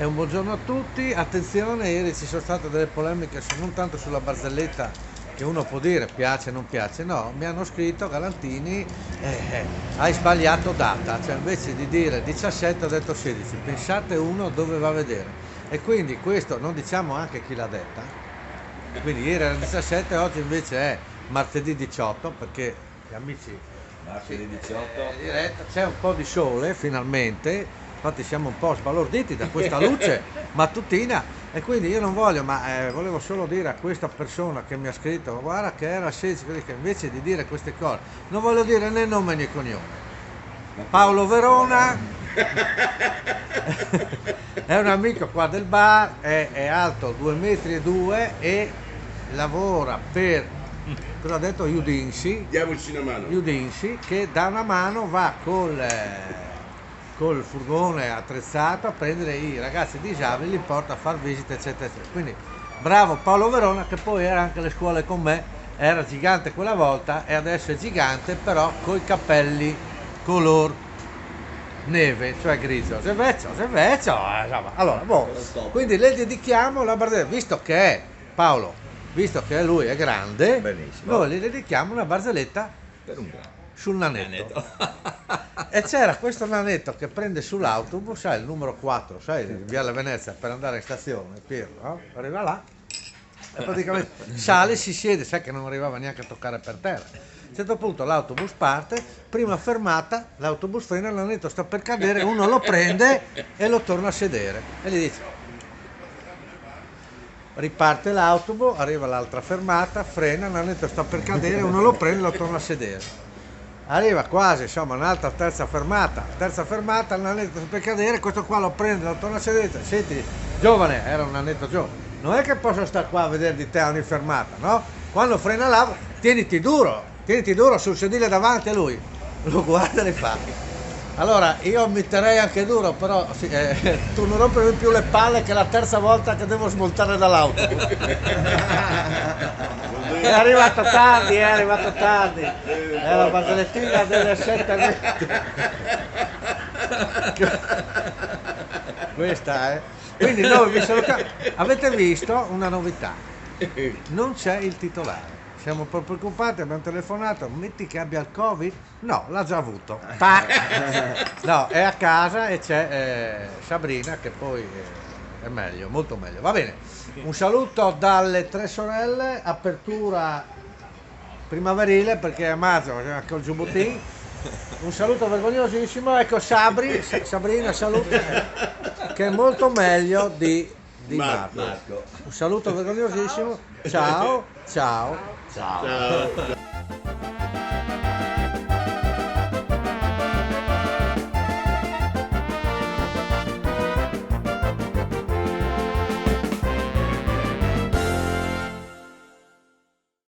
E un buongiorno a tutti, attenzione, ieri ci sono state delle polemiche non tanto sulla barzelletta che uno può dire piace o non piace, no, mi hanno scritto Galantini, hai sbagliato data, cioè invece di dire 17 ho detto 16, pensate uno dove va a vedere. E quindi questo non diciamo anche chi l'ha detta, quindi ieri era 17, oggi invece è martedì 18 perché gli amici Martedì 18. diretta, c'è un po' di sole finalmente, infatti siamo un po' sbalorditi da questa luce mattutina e quindi io non voglio, ma volevo solo dire a questa persona che mi ha scritto guarda che era 16, che invece di dire queste cose non voglio dire né nome né cognome. Paolo Verona è un amico qua del bar, è alto 2,2 m e lavora per, cosa ha detto, Udinsi. Diamoci una mano. Udinsi che da una mano va col furgone attrezzato a prendere i ragazzi disabili, li porta a far visite eccetera eccetera. Quindi bravo Paolo Verona, che poi era anche alle scuole con me, era gigante quella volta e adesso è gigante però coi capelli color neve, cioè grigio, se vecchio, insomma. Allora, quindi le dedichiamo la barzelletta, visto che è Paolo, visto che lui è grande, Benissimo. noi le dedichiamo una barzelletta Per un grano. sul nanetto. E c'era questo nanetto che prende sull'autobus, sai, il numero 4, sai, di Viale Venezia per andare in stazione, Piero, no? Arriva là e praticamente sale, si siede, sai che non arrivava neanche a toccare per terra. A un certo punto l'autobus parte, prima fermata, l'autobus frena, il nanetto sta per cadere, uno lo prende e lo torna a sedere e gli dice, riparte l'autobus, arriva all'altra fermata, frena, il nanetto sta per cadere, uno lo prende e lo torna a sedere. Arriva quasi, insomma, un'altra terza fermata, il nanetto sta per cadere, questo qua lo prende, lo torna a sedere, dice, senti, giovane, era un nanetto giovane, non è che posso stare qua a vedere di te a ogni fermata, no? Quando frena l'auto, tieniti duro sul sedile davanti a lui, lo guarda e le fa. Allora, io mi terrei anche duro, però tu non rompermi più le palle che è la terza volta che devo smontare dall'auto. È arrivato tardi, è la barzellettina delle 7:20. Questa, Quindi noi vi salutiamo. Avete visto una novità? Non c'è il titolare. Siamo un po' preoccupati, abbiamo telefonato, metti che abbia il Covid? No, l'ha già avuto. No, è a casa e c'è Sabrina che poi è meglio, molto meglio. Va bene, un saluto dalle tre sorelle, apertura primaverile perché a maggio col Giubbotin. Un saluto vergognosissimo, ecco Sabrina saluta, che è molto meglio di Marco. Un saluto vergognosissimo, ciao. Ciao.